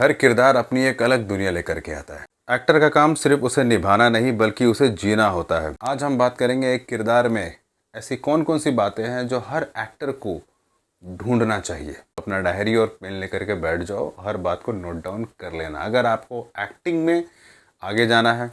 हर किरदार अपनी एक अलग दुनिया लेकर के आता है। एक्टर का काम सिर्फ उसे निभाना नहीं बल्कि उसे जीना होता है। आज हम बात करेंगे एक किरदार में ऐसी कौन कौन सी बातें हैं जो हर एक्टर को ढूंढना चाहिए। अपना डायरी और पेन लेकर के बैठ जाओ, हर बात को नोट डाउन कर लेना। अगर आपको एक्टिंग में आगे जाना है,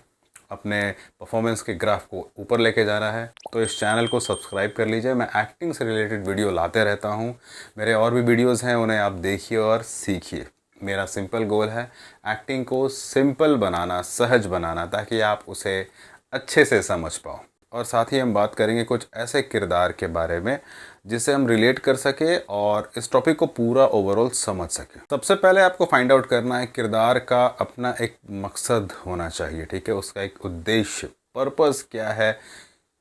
अपने परफॉर्मेंस के ग्राफ को ऊपर लेके जाना है, तो इस चैनल को सब्सक्राइब कर लीजिए। मैं एक्टिंग से रिलेटेड वीडियो लाते रहता हूँ। मेरे और भी वीडियोस हैं, उन्हें आप देखिए और सीखिए। मेरा सिंपल गोल है एक्टिंग को सिंपल बनाना, सहज बनाना, ताकि आप उसे अच्छे से समझ पाओ। और साथ ही हम बात करेंगे कुछ ऐसे किरदार के बारे में जिससे हम रिलेट कर सके और इस टॉपिक को पूरा ओवरऑल समझ सके। सबसे पहले आपको फाइंड आउट करना है किरदार का अपना एक मकसद होना चाहिए, ठीक है। उसका एक उद्देश्य, पर्पस क्या है,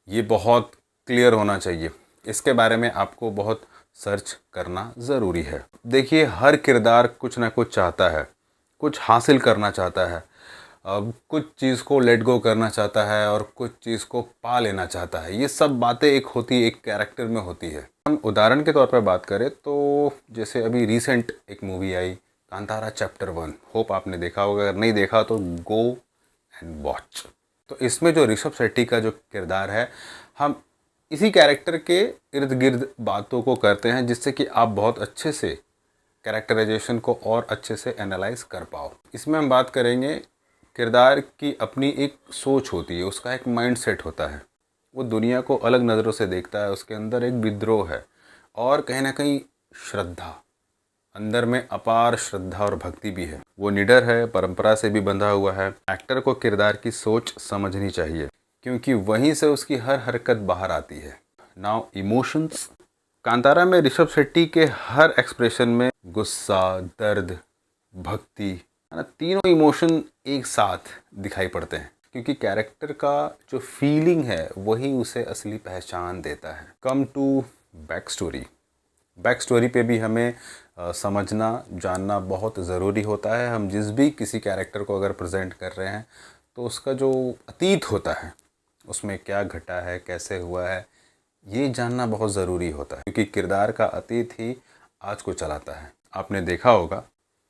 ये बहुत क्लियर होना चाहिए। इसके बारे में आपको बहुत सर्च करना ज़रूरी है। देखिए, हर किरदार कुछ ना कुछ चाहता है, कुछ हासिल करना चाहता है, कुछ चीज़ को लेट गो करना चाहता है और कुछ चीज़ को पा लेना चाहता है। ये सब बातें एक कैरेक्टर में होती है। हम उदाहरण के तौर पर बात करें तो जैसे अभी रिसेंट एक मूवी आई कांतारा चैप्टर 1, होप आपने देखा होगा। अगर नहीं देखा तो गो एंड वॉच। तो इसमें जो ऋषभ शेट्टी का जो किरदार है, हम इसी कैरेक्टर के इर्द गिर्द बातों को करते हैं जिससे कि आप बहुत अच्छे से कैरेक्टराइजेशन को और अच्छे से एनालाइज कर पाओ। इसमें हम बात करेंगे किरदार की अपनी एक सोच होती है, उसका एक माइंड सेट होता है। वो दुनिया को अलग नज़रों से देखता है, उसके अंदर एक विद्रोह है और कहीं ना कहीं श्रद्धा, अंदर में अपार श्रद्धा और भक्ति भी है। वो निडर है, परंपरा से भी बंधा हुआ है। एक्टर को किरदार की सोच समझनी चाहिए क्योंकि वहीं से उसकी हर हरकत बाहर आती है। Now emotions. कांतारा में ऋषभ शेट्टी के हर एक्सप्रेशन में गुस्सा, दर्द, भक्ति, है ना, तीनों इमोशन एक साथ दिखाई पड़ते हैं क्योंकि कैरेक्टर का जो फीलिंग है वही उसे असली पहचान देता है। Come to back story. Back story पे भी हमें समझना, जानना बहुत ज़रूरी होता है। हम जिस भी किसी कैरेक्टर को अगर प्रेजेंट कर रहे हैं तो उसका जो अतीत होता है, उसमें क्या घटा है, कैसे हुआ है, ये जानना बहुत ज़रूरी होता है क्योंकि किरदार का अतीत ही आज को चलाता है। आपने देखा होगा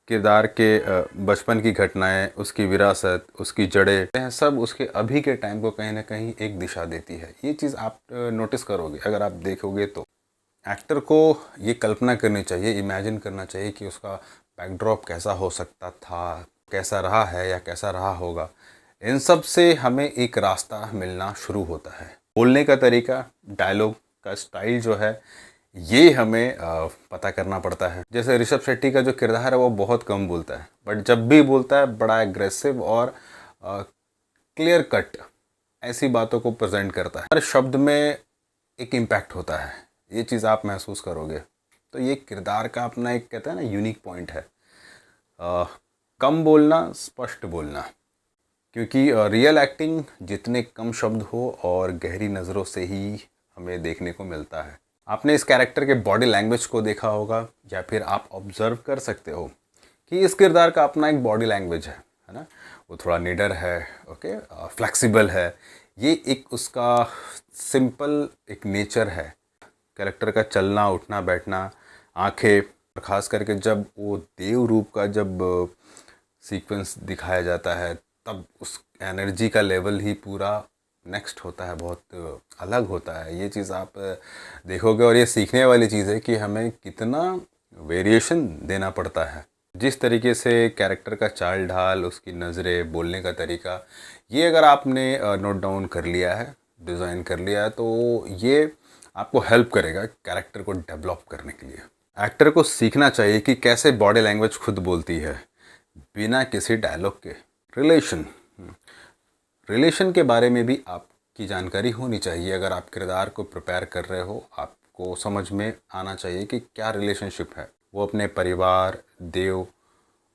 किरदार के बचपन की घटनाएं, उसकी विरासत, उसकी जड़ें, सब उसके अभी के टाइम को कहीं ना कहीं एक दिशा देती है। ये चीज़ आप नोटिस करोगे अगर आप देखोगे तो। एक्टर को ये कल्पना करनी चाहिए, इमेजिन करना चाहिए कि उसका बैकड्रॉप कैसा हो सकता था, कैसा रहा है या कैसा रहा होगा। इन सब से हमें एक रास्ता मिलना शुरू होता है। बोलने का तरीका, डायलॉग का स्टाइल जो है, ये हमें पता करना पड़ता है। जैसे ऋषभ शेट्टी का जो किरदार है वो बहुत कम बोलता है, बट जब भी बोलता है बड़ा एग्रेसिव और क्लियर कट ऐसी बातों को प्रेजेंट करता है। हर शब्द में एक इम्पैक्ट होता है, ये चीज़ आप महसूस करोगे। तो ये किरदार का अपना एक, कहते हैं ना, यूनिक पॉइंट है। कम बोलना, स्पष्ट बोलना, क्योंकि रियल एक्टिंग जितने कम शब्द हो और गहरी नज़रों से ही हमें देखने को मिलता है। आपने इस कैरेक्टर के बॉडी लैंग्वेज को देखा होगा या फिर आप ऑब्जर्व कर सकते हो कि इस किरदार का अपना एक बॉडी लैंग्वेज है ना। वो थोड़ा निडर है, ओके, फ्लेक्सिबल है। ये एक उसका सिंपल एक नेचर है। कैरेक्टर का चलना, उठना, बैठना, आंखें, खास करके जब वो देव रूप का जब सीक्वेंस दिखाया जाता है तब उस एनर्जी का लेवल ही पूरा नेक्स्ट होता है, बहुत अलग होता है। ये चीज़ आप देखोगे और ये सीखने वाली चीज़ है कि हमें कितना वेरिएशन देना पड़ता है। जिस तरीके से कैरेक्टर का चाल ढाल, उसकी नज़रें, बोलने का तरीका, ये अगर आपने नोट डाउन कर लिया है, डिज़ाइन कर लिया है, तो ये आपको हेल्प करेगा कैरेक्टर को डेवलप करने के लिए। एक्टर को सीखना चाहिए कि कैसे बॉडी लैंग्वेज खुद बोलती है बिना किसी डायलॉग के। रिलेशन के बारे में भी आपकी जानकारी होनी चाहिए। अगर आप किरदार को प्रिपेयर कर रहे हो, आपको समझ में आना चाहिए कि क्या रिलेशनशिप है, वो अपने परिवार, देव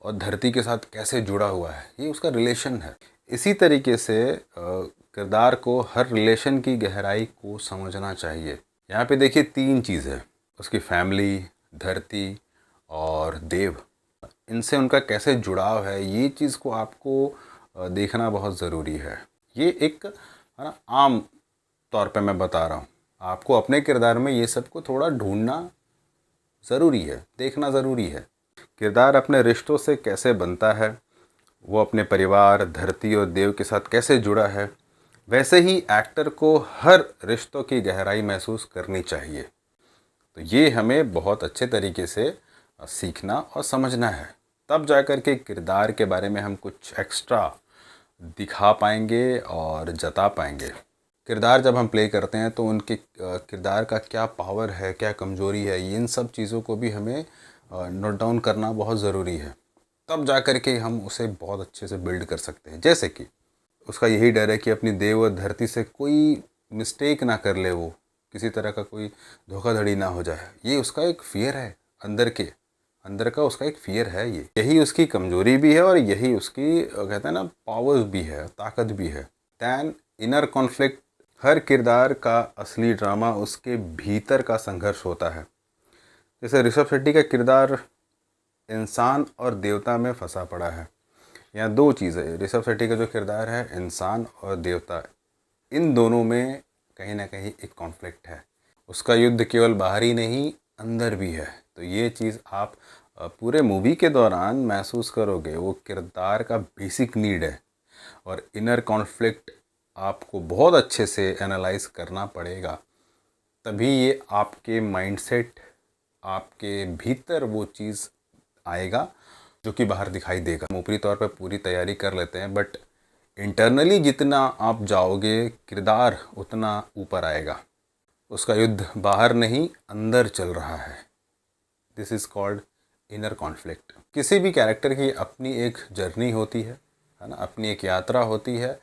और धरती के साथ कैसे जुड़ा हुआ है, ये उसका रिलेशन है। इसी तरीके से किरदार को हर रिलेशन की गहराई को समझना चाहिए। यहाँ पे देखिए 3 चीज़ है, उसकी फैमिली, धरती और देव। इनसे उनका कैसे जुड़ाव है, ये चीज़ को आपको देखना बहुत ज़रूरी है। ये एक, है ना, आम तौर पे मैं बता रहा हूँ। आपको अपने किरदार में ये सब को थोड़ा ढूंढना ज़रूरी है, देखना ज़रूरी है। किरदार अपने रिश्तों से कैसे बनता है, वो अपने परिवार, धरती और देव के साथ कैसे जुड़ा है, वैसे ही एक्टर को हर रिश्तों की गहराई महसूस करनी चाहिए। तो ये हमें बहुत अच्छे तरीके से सीखना और समझना है, तब जाकर के किरदार के बारे में हम कुछ एक्स्ट्रा दिखा पाएंगे और जता पाएंगे। किरदार जब हम प्ले करते हैं तो उनके किरदार का क्या पावर है, क्या कमज़ोरी है, इन सब चीज़ों को भी हमें नोट डाउन करना बहुत ज़रूरी है, तब जा कर के हम उसे बहुत अच्छे से बिल्ड कर सकते हैं। जैसे कि उसका यही डर है कि अपनी देव और धरती से कोई मिस्टेक ना कर ले, वो किसी तरह का कोई धोखाधड़ी ना हो जाए। ये उसका एक फियर है, अंदर का उसका एक फियर है। यही उसकी कमज़ोरी भी है और यही उसकी कहते हैं ना पावर्स भी है, ताकत भी है। दैन इनर कॉन्फ्लिक्ट, हर किरदार का असली ड्रामा उसके भीतर का संघर्ष होता है। जैसे ऋषभ शेट्टी का किरदार इंसान और देवता में फंसा पड़ा है। यहाँ दो चीज़ें, ऋषभ शेट्टी का जो किरदार है इंसान और देवता, इन दोनों में कहीं ना कहीं एक कॉन्फ्लिक्ट है। उसका युद्ध केवल बाहर ही नहीं, अंदर भी है। तो ये चीज़ आप पूरे मूवी के दौरान महसूस करोगे। वो किरदार का बेसिक नीड है और इनर कॉन्फ्लिक्ट आपको बहुत अच्छे से एनालाइज करना पड़ेगा, तभी ये आपके माइंडसेट, आपके भीतर वो चीज़ आएगा जो कि बाहर दिखाई देगा। हम ऊपरी तौर पर पूरी तैयारी कर लेते हैं, बट इंटरनली जितना आप जाओगे किरदार उतना ऊपर आएगा। उसका युद्ध बाहर नहीं, अंदर चल रहा है। This is called inner conflict. किसी भी कैरेक्टर की अपनी एक जर्नी होती है ना, अपनी एक यात्रा होती है।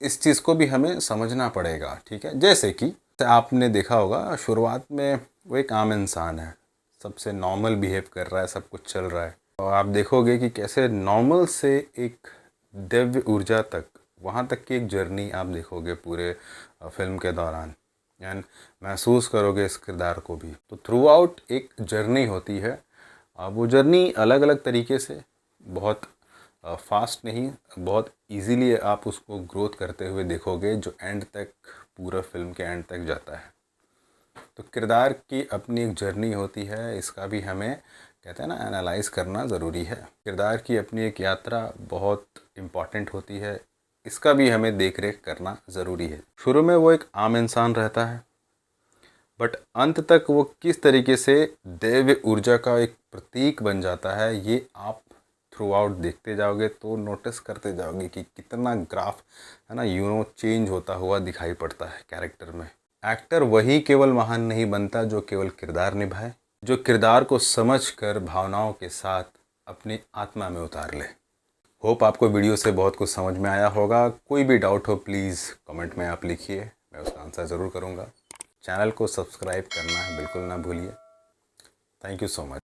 इस चीज़ को भी हमें समझना पड़ेगा, ठीक है। जैसे कि आपने देखा होगा शुरुआत में वो एक आम इंसान है, सबसे नॉर्मल बिहेव कर रहा है, सब कुछ चल रहा है, और आप देखोगे कि कैसे नॉर्मल से एक दिव्य ऊर्जा तक, वहाँ तक की एक जर्नी आप देखोगे पूरे फिल्म के दौरान, एंड महसूस करोगे इस किरदार को भी। तो थ्रू आउट एक जर्नी होती है। वो जर्नी अलग अलग तरीके से, बहुत फास्ट नहीं, बहुत इजीली आप उसको ग्रोथ करते हुए देखोगे, जो एंड तक, पूरा फिल्म के एंड तक जाता है। तो किरदार की अपनी एक जर्नी होती है, इसका भी हमें कहते हैं ना एनालाइज करना ज़रूरी है। किरदार की अपनी एक यात्रा बहुत इम्पॉर्टेंट होती है, इसका भी हमें देख रेख करना ज़रूरी है। शुरू में वो एक आम इंसान रहता है, बट अंत तक वो किस तरीके से दैव्य ऊर्जा का एक प्रतीक बन जाता है, ये आप थ्रू आउट देखते जाओगे तो नोटिस करते जाओगे कि कितना ग्राफ है ना चेंज होता हुआ दिखाई पड़ता है कैरेक्टर में। एक्टर वही केवल महान नहीं बनता जो केवल किरदार निभाए, जो किरदार को समझकर भावनाओं के साथ अपनी आत्मा में उतार ले। होप आपको वीडियो से बहुत कुछ समझ में आया होगा। कोई भी डाउट हो प्लीज़ कमेंट में आप लिखिए, मैं उसका आंसर ज़रूर करूँगा। चैनल को सब्सक्राइब करना बिल्कुल ना भूलिए। Thank you so much.